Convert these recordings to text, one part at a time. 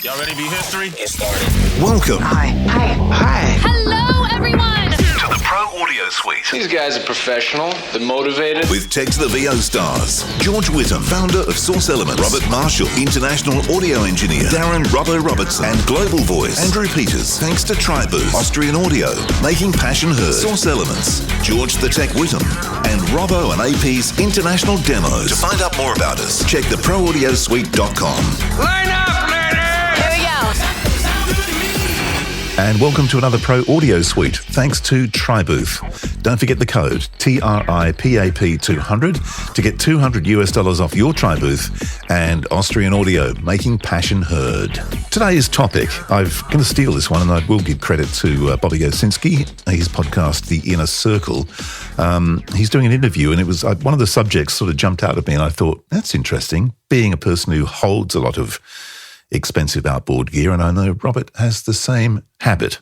Y'all ready to be history? Get started. Welcome. Hi. Hello, everyone. To the Pro Audio Suite. These guys are professional. They're motivated. With Tech to the VO stars. George Whittam, founder of Source Elements. Robert Marshall, international audio engineer. Darren Robbo Robertson. And global voice. Andrew Peters. Thanks to Tribooth. Austrian Audio. Making passion heard. Source Elements. George the Tech Whittam. And Robbo and AP's international demos. To find out more about us, check theproaudiosuite.com. Line up, ladies! Here we go. And welcome to another Pro Audio Suite, thanks to Tribooth. Don't forget the code TRIPAP200 to get $200 off your Tribooth and Austrian Audio, making passion heard. Today's topic, I'm going to steal this one, and I will give credit to Bobby Gosinski, his podcast, The Inner Circle. He's doing an interview, and it was one of the subjects sort of jumped out at me, and I thought, that's interesting, being a person who holds a lot of expensive outboard gear, and I know Robert has the same habit.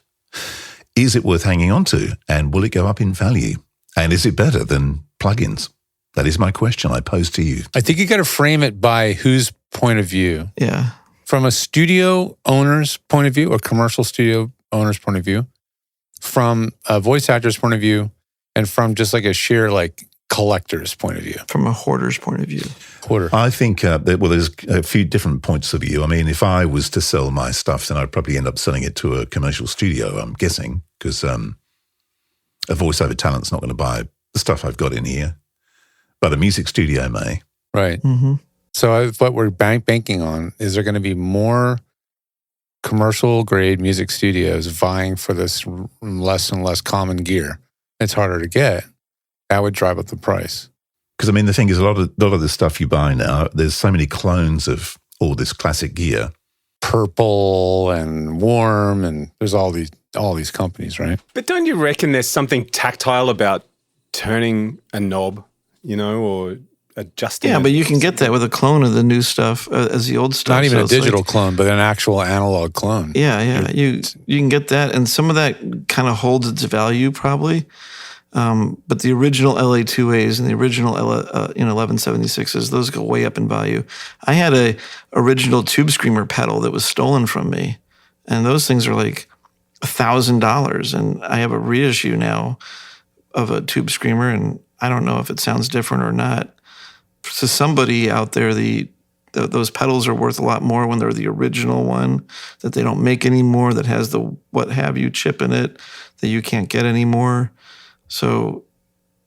Is it worth hanging on to, and will it go up in value? And is it better than plugins? That is my question I pose to you. I think you got to frame it by whose point of view. Yeah. From a studio owner's point of view, or commercial studio owner's point of view, from a voice actor's point of view, and from just like a sheer collector's point of view. From a hoarder's point of view. Hoarder. I think, there's a few different points of view. I mean, if I was to sell my stuff, then I'd probably end up selling it to a commercial studio, I'm guessing, because a voiceover talent's not going to buy the stuff I've got in here, but a music studio may. Right. Mm-hmm. So what we're banking on is there going to be more commercial grade music studios vying for this less and less common gear. It's harder to get. That would drive up the price. Because, I mean, the thing is, a lot of the stuff you buy now, there's so many clones of all this classic gear. Purple and Warm, and there's all these companies, right? But don't you reckon there's something tactile about turning a knob, or adjusting? Yeah, but you can get that with a clone of the new stuff as the old stuff. Not even so a digital clone, but an actual analog clone. Yeah. You can get that, and some of that kind of holds its value probably. But the original LA-2As and the original 1176s, those go way up in value. I had a original Tube Screamer pedal that was stolen from me, and those things are like $1,000. And I have a reissue now of a Tube Screamer, and I don't know if it sounds different or not. To somebody out there, those pedals are worth a lot more when they're the original one that they don't make anymore, that has the what have you chip in it that you can't get anymore. So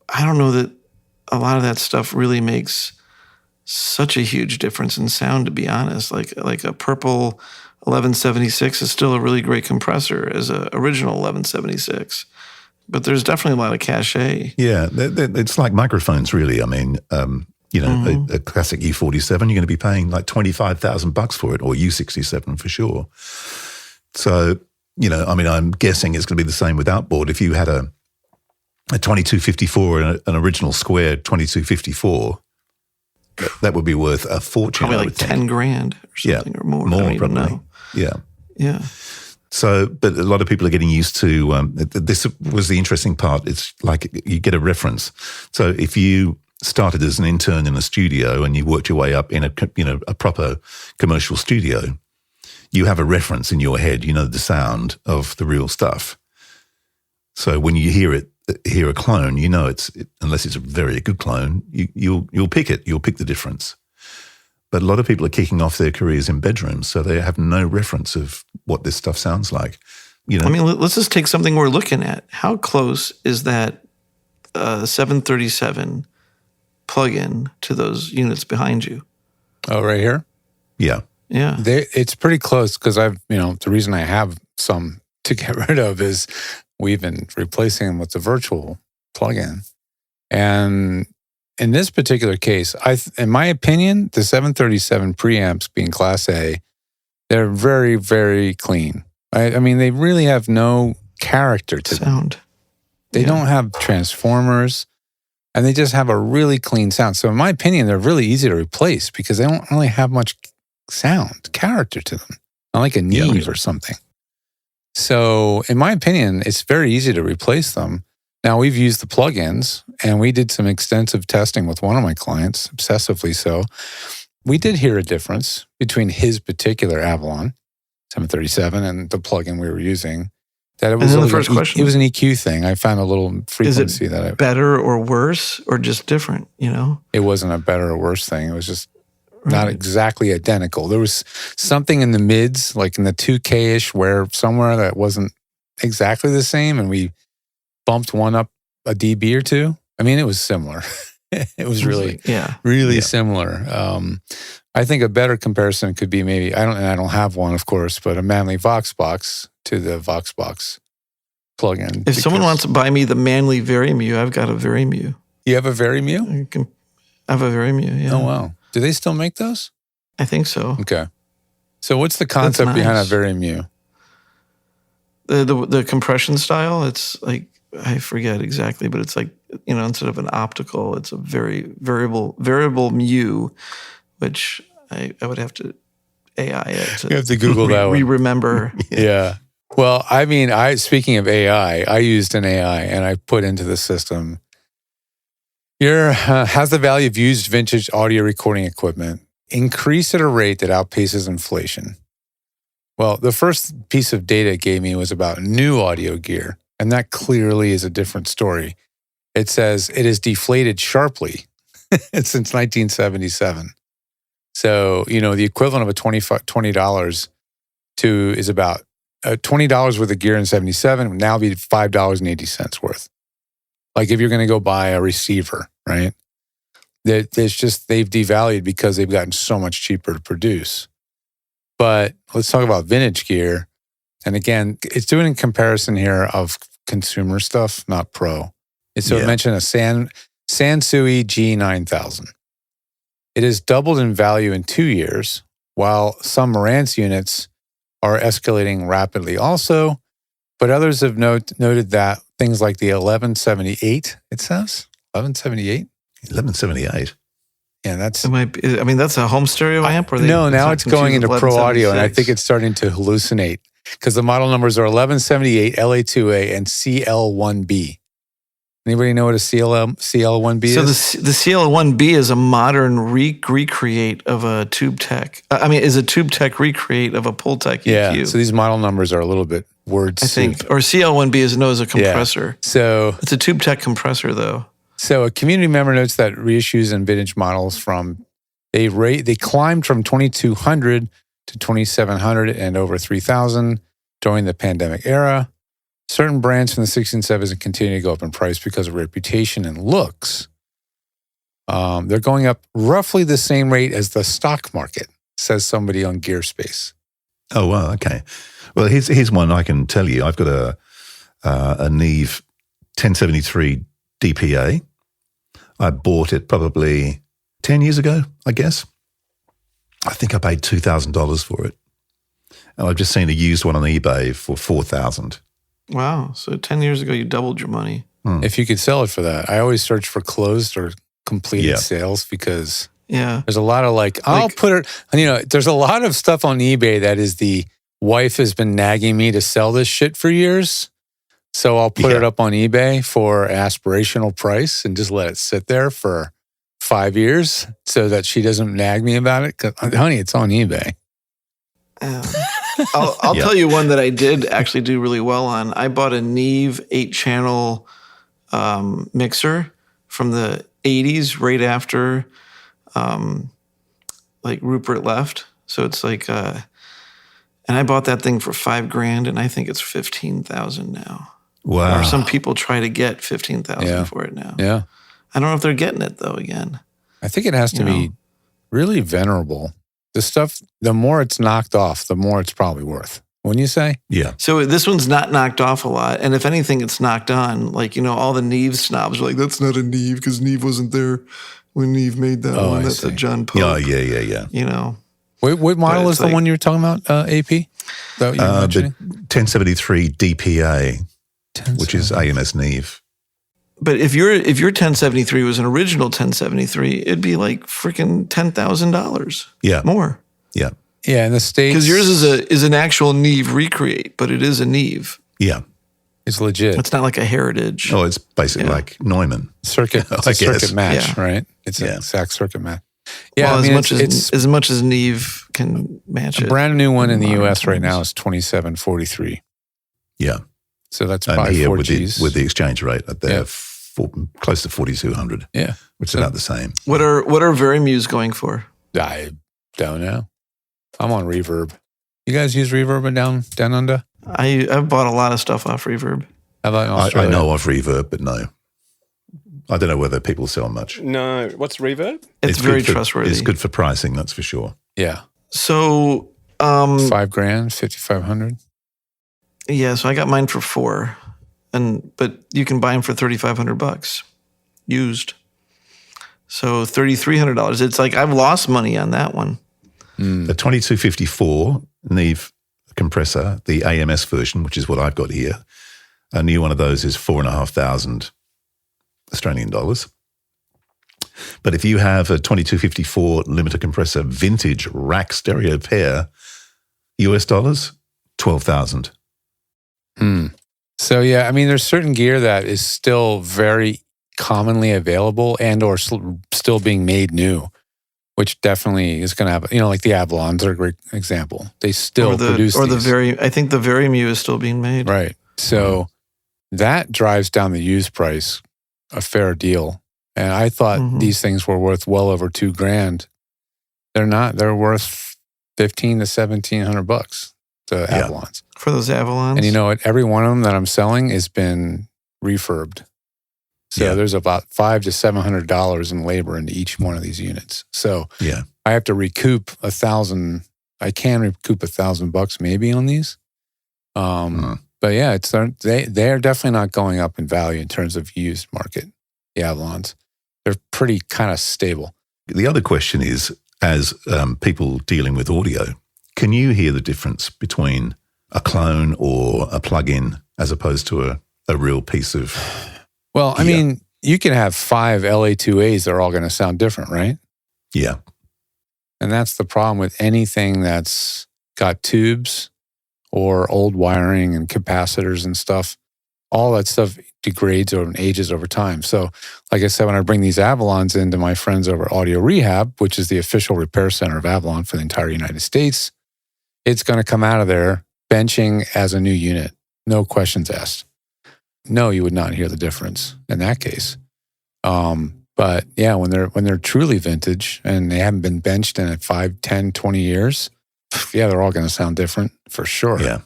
I don't know that a lot of that stuff really makes such a huge difference in sound, to be honest. Like a purple 1176 is still a really great compressor as an original 1176. But there's definitely a lot of cachet. Yeah, it's like microphones, really. I mean, a classic U47, you're going to be paying like $25,000 for it, or U67 for sure. So, I'm guessing it's going to be the same with Outboard. If you had a 2254 and an original square 2254, that would be worth a fortune. Probably like 10 grand or something, or more. I don't even know. Yeah. So, but a lot of people are getting used to, this was the interesting part. It's like you get a reference. So if you started as an intern in a studio and you worked your way up in a proper commercial studio, you have a reference in your head, the sound of the real stuff. So when you hear a clone, unless it's a very good clone, you'll pick it. You'll pick the difference. But a lot of people are kicking off their careers in bedrooms, so they have no reference of what this stuff sounds like. I mean, let's just take something we're looking at. How close is that 737 plug-in to those units behind you? Oh, right here? Yeah. Yeah. It's pretty close, because the reason I have some to get rid of is we've been replacing them with the virtual plug-in. And in this particular case, in my opinion, the 737 preamps being Class A, they're very, very clean. I mean, they really have no character to sound. Them. They don't have transformers, and they just have a really clean sound. So in my opinion, they're really easy to replace because they don't really have much character to them. Not like a Neve or something. So in my opinion, it's very easy to replace them. Now, we've used the plugins, and we did some extensive testing with one of my clients, obsessively so. We did hear a difference between his particular Avalon 737 and the plugin we were using. That it was then the like first question. It was an EQ thing. I found a little Is frequency it that I. better or worse or just different? You know, It wasn't a better or worse thing. It was just not exactly identical. There was something in the mids, like in the 2K-ish, where somewhere that wasn't exactly the same, and we bumped one up a dB or two. I mean, it was similar. It was really, really similar. I think a better comparison could be maybe, I don't have one, of course, but a Manley Voxbox to the Voxbox plugin. If someone wants to buy me the Manley VariMu, I've got a VariMu. You have a VariMu? I have a VariMu, yeah. Oh, wow. Do they still make those? I think so. Okay. So what's the concept behind a VariMu? The compression style, it's like, I forget exactly, but it's like, you know, instead of an optical, it's a very variable mu, which I would have to AI it. You have to Google that one. Remember. Yeah. Well, I mean, speaking of AI, I used an AI and I put into the system, has the value of used vintage audio recording equipment increased at a rate that outpaces inflation? Well, the first piece of data it gave me was about new audio gear, and that clearly is a different story. It says it has deflated sharply since 1977. So, you know, the equivalent of a $20 is about $20 worth of gear in 77 would now be $5.80 worth. Like if you're going to go buy a receiver, right? It's just they've devalued because they've gotten so much cheaper to produce. But let's talk about vintage gear. And again, it's doing a comparison here of consumer stuff, not pro. So it mentioned a Sansui G9000. It has doubled in value in 2 years, while some Marantz units are escalating rapidly also. But others have noted that things like the 1178, it says 1178. 1178. Yeah, that's. It might be, I mean, that's a home stereo amp? Or No, now it's going into pro audio, and I think it's starting to hallucinate because the model numbers are 1178, LA-2A, and CL1B. Anybody know what a CL1B is? So the CL1B is a modern recreate of a Tube Tech. Is a Tube Tech recreate of a Pultec EQ. Yeah, so these model numbers are a little bit word I think. Or CL1B is a compressor. Yeah. So it's a Tube Tech compressor, though. So a community member notes that reissues and vintage models they climbed from 2,200 to 2,700 and over 3,000 during the pandemic era. Certain brands from the 60s and 70s continue to go up in price because of reputation and looks. They're going up roughly the same rate as the stock market, says somebody on GearSpace. Oh, wow. Okay. Well, here's one I can tell you. I've got a Neve 1073 DPA. I bought it probably 10 years ago, I guess. I think I paid $2,000 for it. And I've just seen a used one on eBay for $4,000. Wow. So 10 years ago, you doubled your money. If you could sell it for that. I always search for closed or completed sales because there's a lot of I'll put it, there's a lot of stuff on eBay that is the wife has been nagging me to sell this shit for years. So I'll put it up on eBay for an aspirational price and just let it sit there for 5 years so that she doesn't nag me about it. 'Cause, honey, it's on eBay. I'll tell you one that I did actually do really well on. I bought a Neve 8-channel mixer from the 80s, right after Rupert left. So it's and I bought that thing for $5,000, and I think it's $15,000 now. Wow. Or some people try to get $15,000 for it now. Yeah. I don't know if they're getting it though again. I think it has to be really venerable. The stuff, the more it's knocked off, the more it's probably worth. Wouldn't you say? Yeah. So this one's not knocked off a lot. And if anything, it's knocked on. All the Neve snobs are like, that's not a Neve because Neve wasn't there when Neve made that one. That's a John Pope. Oh, yeah. What model is the one you were talking about, AP? The 1073 DPA, which is AMS Neve. But if your 1073 was an original 1073, it'd be like freaking $10,000. Yeah. More. Yeah. Yeah, in the States. Because yours is an actual Neve recreate, but it is a Neve. Yeah. It's legit. It's not like a Heritage. Oh, it's basically like Neumann. Circuit match, right? It's an exact circuit match. Yeah, well, I mean, as much as Neve can match a it. brand new one in the modern US right times. now is $27.43. Yeah. So that's And probably here four with Gs. the exchange rate at there, Yeah. close to 4,200, Yeah. which is So- about the same. What are VariMus going for? I don't know. I'm on Reverb. You guys use Reverb down under? I've bought a lot of stuff off Reverb. How about in I Australia? know of Reverb, but no. I don't know whether people sell much. No, what's reverb? It's good very for- trustworthy. It's good for pricing, that's for sure. Yeah. So, $5,000, 5,500. yeah, so I got mine for $4,000, but you can buy them for $3,500 used. So $3,300. It's like I've lost money on that one. The 2254 Neve compressor, the AMS version, which is what I've got here, a new one of those is 4,500 Australian dollars. But if you have a 2254 limiter compressor vintage rack stereo pair, US dollars, 12,000. So yeah, I mean, there's certain gear that is still very commonly available and or still being made new, which definitely is going to have, like the Avalons are a great example. They still produce these. I think the VariMu is still being made. Right. So that drives down the used price a fair deal. And I thought these things were worth well over $2,000. They're not. They're worth $1,500 to $1,700. The Avalons. For those Avalons. And you know what? Every one of them that I'm selling has been refurbed. So there's about $500 to $700 in labor into each one of these units. So Yeah. I have to recoup $1,000. I can recoup $1,000 maybe on these. But yeah, they're definitely not going up in value in terms of used market. The Avalons, they're pretty kind of stable. The other question is, as people dealing with audio, can you hear the difference between a clone or a plug-in as opposed to a real piece of... Well, I mean, you can have 5 LA-2As that are all going to sound different, right? Yeah. And that's the problem with anything that's got tubes or old wiring and capacitors and stuff. All that stuff degrades and ages over time. So, like I said, when I bring these Avalons into my friends over at Audio Rehab, which is the official repair center of Avalon for the entire United States, it's going to come out of there benching as a new unit. No questions asked. No, you would not hear the difference in that case. But yeah, when they're truly vintage and they haven't been benched in 5, 10, 20 years, yeah, they're all going to sound different for sure. Yeah.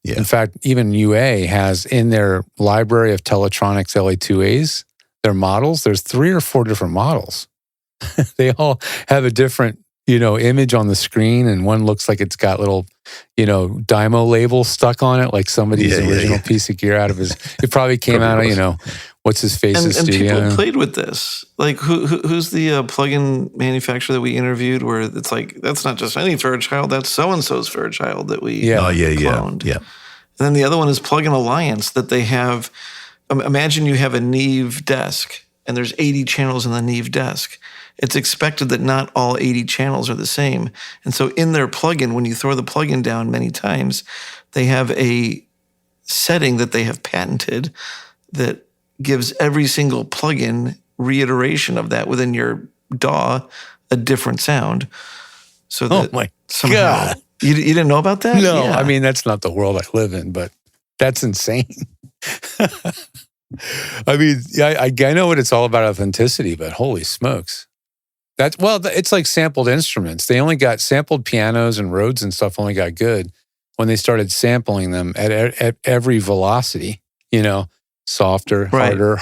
Yeah. In fact, even UA has in their library of Teletronics LA-2As, their models, there's 3 or 4 different models. They all have a different, image on the screen, and one looks like it's got little, Dymo labels stuck on it, like somebody's original piece of gear out of his. It probably came out of, what's his face's and studio. people played with this. Like who's the plug-in manufacturer that we interviewed? Where it's like that's not just any Fairchild, that's so and so's Fairchild that we cloned. Yeah. And then the other one is Plug-in Alliance that they have. Imagine you have a Neve desk and there's 80 channels in the Neve desk. It's expected that not all 80 channels are the same. And so in their plugin, when you throw the plugin down many times, they have a setting that they have patented that gives every single plugin reiteration of that within your DAW a different sound. So that my somehow, God. You didn't know about that? No, Yeah. I mean, that's not the world I live in, but that's insane. I mean, I know what it's all about, authenticity, but holy smokes. It's like sampled instruments. They only got sampled pianos and Rhodes and stuff only got good when they started sampling them at every velocity, softer, harder,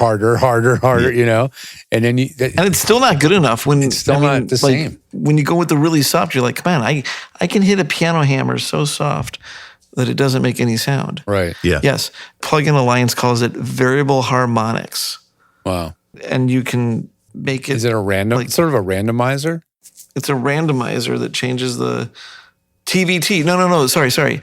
and then and it's still not good enough when it's still not the same. When you go with the really soft, you're like, come on, I can hit a piano hammer so soft that it doesn't make any sound. Right. Yeah. Yes. Plug-in Alliance calls it variable harmonics. Wow. And you can make it. Is it a random, sort of a randomizer? It's a randomizer that changes the TVT. No. Sorry.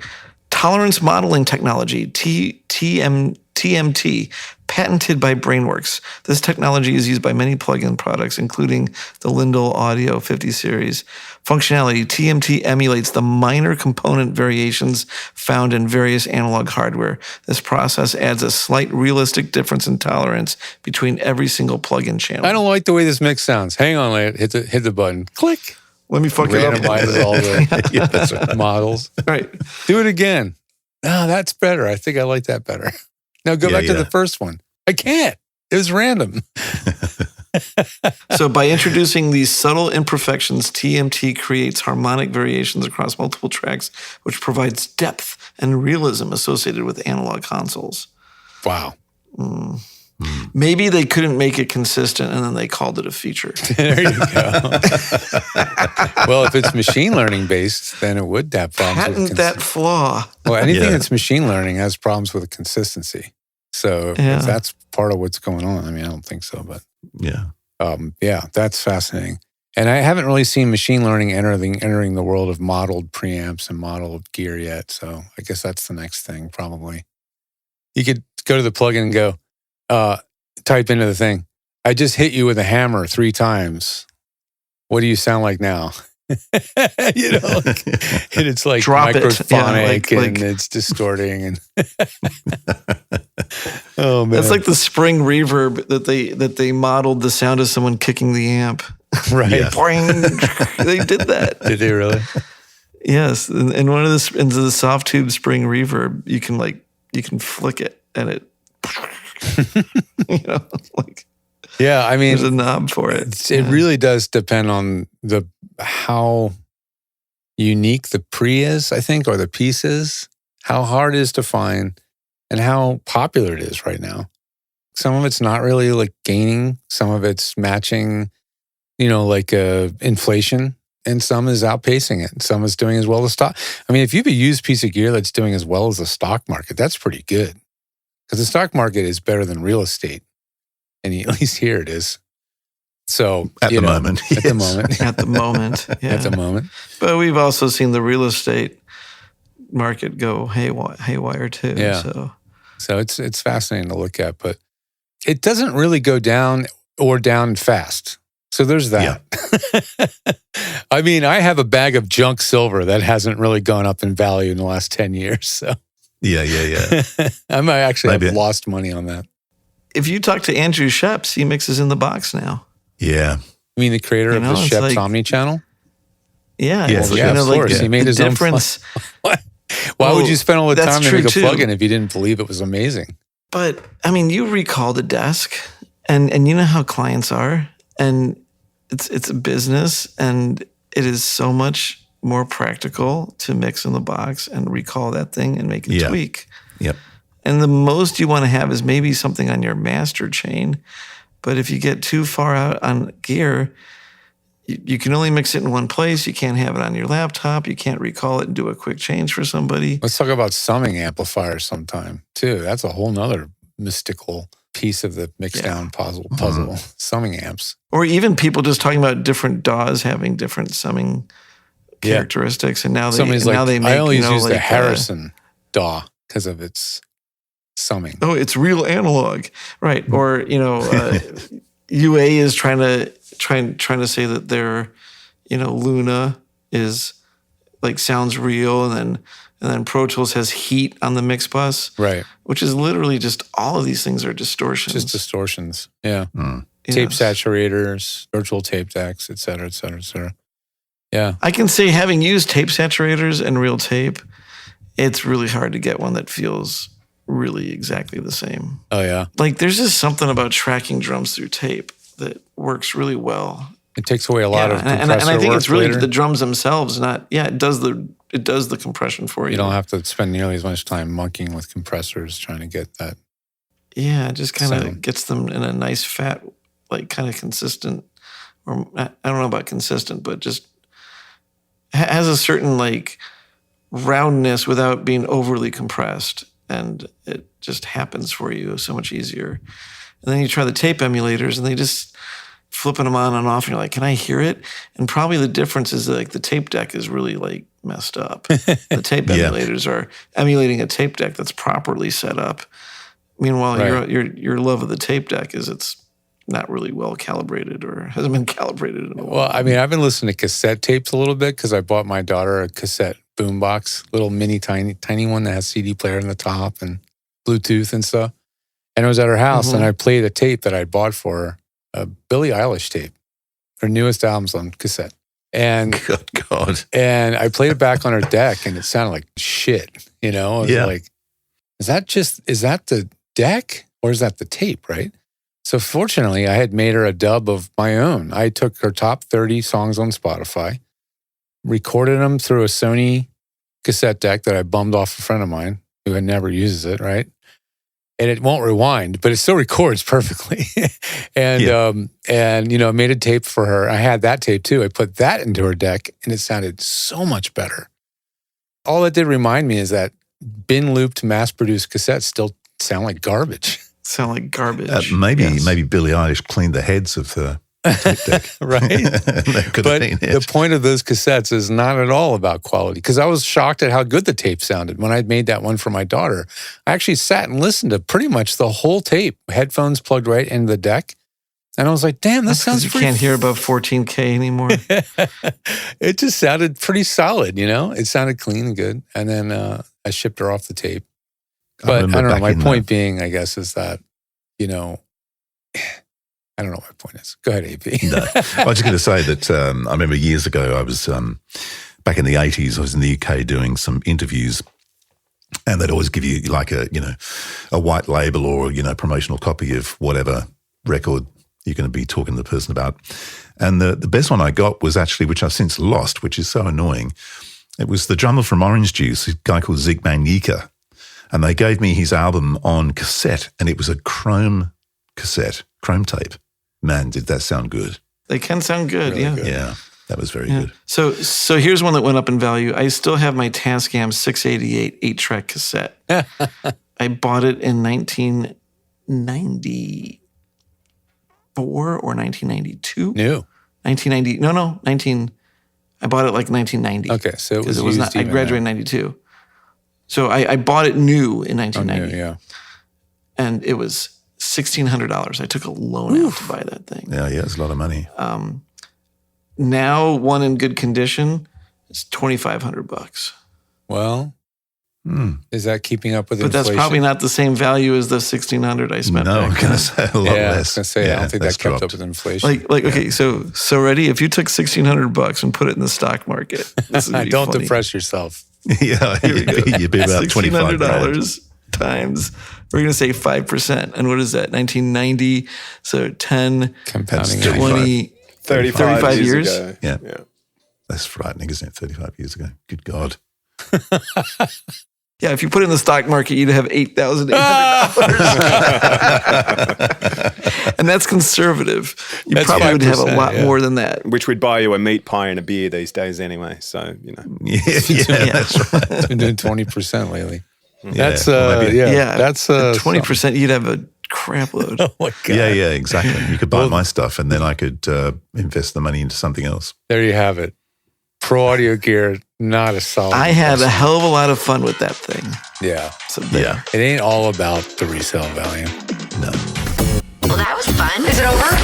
Tolerance modeling technology. TMT. TMT, patented by Brainworks. This technology is used by many plug-in products, including the Lindell Audio 50 series. Functionality, TMT emulates the minor component variations found in various analog hardware. This process adds a slight realistic difference in tolerance between every single plug-in channel. I don't like the way this mix sounds. Hang on, hit the button. Click. Let me fuck it up. Randomizes all the models. Right. Do it again. No, that's better. I think I like that better. Now go back to the first one. I can't. It was random. So by introducing these subtle imperfections, TMT creates harmonic variations across multiple tracks, which provides depth and realism associated with analog consoles. Wow. Maybe they couldn't make it consistent, and then they called it a feature. There you go. Well, if it's machine learning based, then it would have problems with Patent that flaw. Well, anything that's machine learning has problems with consistency. So if that's part of what's going on, I mean, I don't think so, but yeah. That's fascinating. And I haven't really seen machine learning entering the world of modeled preamps and modeled gear yet. So I guess that's the next thing, probably. You could go to the plugin and go, type into the thing, I just hit you with a hammer 3 times. What do you sound like now? You know, and it's like Drop microphonic it. and it's distorting and oh man, That's like the spring reverb that they modeled the sound of someone kicking the amp. right. Yeah. Boing. They did that. Did they really? Yes, and one of the soft tube spring reverb, you can flick it and it, Yeah, I mean, there's a knob for it. It really does depend on how unique the pre is, I think, or the piece is, how hard it is to find, and how popular it is right now. Some of it's not really like gaining, some of it's matching, inflation, and some is outpacing it. Some is doing as well as stock. I mean, if you have a used piece of gear that's doing as well as the stock market, that's pretty good. Because the stock market is better than real estate. And at least here it is. So At the moment. At the moment. At the moment, yeah. At the moment. But we've also seen the real estate market go haywire too. Yeah. So it's fascinating to look at, but it doesn't really go down or down fast. So there's that. Yeah. I mean, I have a bag of junk silver that hasn't really gone up in value in the last 10 years. So Yeah. I might actually have lost money on that. If you talk to Andrew Sheps, he mixes in the box now. Yeah. You mean the creator of the Sheps Omni channel? Yeah. Yeah, of course. He made his difference. Own Why would you spend all the time to make a plugin if you didn't believe it was amazing? But I mean, you recall the desk, and you know how clients are, and it's a business, and it is so much more practical to mix in the box and recall that thing and make a tweak. Yep. And the most you want to have is maybe something on your master chain. But if you get too far out on gear, you can only mix it in one place. You can't have it on your laptop. You can't recall it and do a quick change for somebody. Let's talk about summing amplifiers sometime, too. That's a whole nother mystical piece of the mix-down puzzle. Summing amps. Or even people just talking about different DAWs having different summing characteristics. And now they make, I always use the Harrison DAW because of its summing. Oh, it's real analog, right? Or UA is trying to say that their Luna is like sounds real, and then Pro Tools has heat on the mix bus, right? Which is literally just all of these things are distortions. Just distortions, yeah. Tape saturators, virtual tape decks, et cetera, et cetera, et cetera. Yeah, I can say, having used tape saturators and real tape, it's really hard to get one that feels really exactly the same. Oh, yeah. Like, there's just something about tracking drums through tape that works really well. It takes away a lot of compressor and I think work it's really later. the drums themselves, it does the compression for you. You don't have to spend nearly as much time monkeying with compressors trying to get that. Yeah, it just kind of gets them in a nice fat, like kind of consistent, or I don't know about consistent, but just has a certain like roundness without being overly compressed. And it just happens for you so much easier. And then you try the tape emulators, and they just flipping them on and off, and you're like, can I hear it? And probably the difference is that, like, the tape deck is really like messed up. The tape emulators are emulating a tape deck that's properly set up Meanwhile, Right. your love of the tape deck is it's not really well calibrated or hasn't been calibrated in a while. Well, I mean, I've been listening to cassette tapes a little bit because I bought my daughter a cassette boombox, little mini tiny one that has CD player in the top and Bluetooth and stuff. And I was at her house and I played a tape that I bought for her, a Billie Eilish tape, her newest albums on cassette. And Good God. and I played it back on her deck and it sounded like shit, you know? I was like, is that the deck or is that the tape, right? So fortunately, I had made her a dub of my own. I took her top 30 songs on Spotify, recorded them through a Sony cassette deck that I bummed off a friend of mine who never uses it, right? And it won't rewind, but it still records perfectly. and you know, I made a tape for her. I had that tape too. I put that into her deck and it sounded so much better. All it did remind me is that bin looped mass-produced cassettes still sound like garbage. Sound like garbage. Maybe Billie Eilish cleaned the heads of the tape deck. Right. That could have But been the it. point of those cassettes is not at all about quality because I was shocked at how good the tape sounded. When I made that one for my daughter, I actually sat and listened to pretty much the whole tape, headphones plugged right into the deck. And I was like, damn, this sounds you pretty... can't hear above 14K anymore. It just sounded pretty solid, you know? It sounded clean and good. And then I shipped her off the tape. But I don't know, my point being, I guess, is that, you know, I don't know what my point is. Go ahead, AP. No. I was just going to say that I remember years ago, I was back in the 80s, I was in the UK doing some interviews and they'd always give you like a white label or, promotional copy of whatever record you're going to be talking to the person about. And the best one I got was actually, which I've since lost, which is so annoying. It was the drummer from Orange Juice, a guy called Zig Magnika. And they gave me his album on cassette and it was a chrome cassette, chrome tape. Man, did that sound good. They can sound good, Really yeah. good. Yeah, that was very good. So here's one that went up in value. I still have my Tascam 688 8-track cassette. I bought it in 1994 or 1992. New. 1990. No, 19. I bought it like 1990. Okay, so it was Because used I even graduated in 92. So I bought it new in then. 1990. Yeah. And it was $1,600. I took a loan out to buy that thing. Yeah, it's a lot of money. Now, one in good condition is $2,500. Well, is that keeping up with But inflation? that's probably not the same value as the $1,600 I spent. No, I'm back going to then. say a lot I was less. going to say, I don't think that that's kept up dropped. with inflation. Okay, so ready? If you took $1,600 and put it in the stock market, this would be Don't funny. depress yourself. Yeah, you'd be about $25,000. $1,600 times, we're going to say 5%. And what is that? 1990. So 10, Compounding That's 20, 35 years ago. Yeah. Yeah. That's frightening, isn't it? 35 years ago. Good God. Yeah, if you put it in the stock market, you'd have $8,800. And that's conservative. You That's probably would have a 5%, lot yeah. more than that. Which would buy you a meat pie and a beer these days anyway. So, Yeah, that's right. It's been doing 20% lately. Yeah, That's, maybe- Yeah, that's 20%, you'd have a crap load. Oh my God. Yeah, exactly. You could buy my stuff and then I could invest the money into something else. There you have it. Pro audio gear, not a solid. I had a investment. hell of a lot of fun with that thing. Yeah. So there. Yeah. It ain't all about the resale value. No. Well, that was fun. Is it over?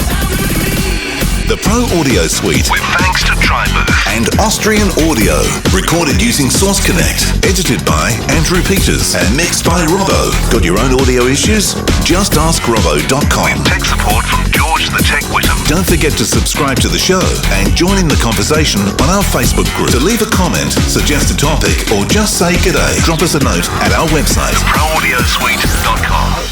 The Pro Audio Suite with thanks to TriMove and Austrian Audio. Recorded using Source Connect. Edited by Andrew Peters and mixed by Robbo. Got your own audio issues? Just ask Robbo.com. Tech support from George the Tech Whittam. Don't forget to subscribe to the show and join in the conversation on our Facebook group. To leave a comment, suggest a topic, or just say g'day, drop us a note at our website, theproaudiosuite.com.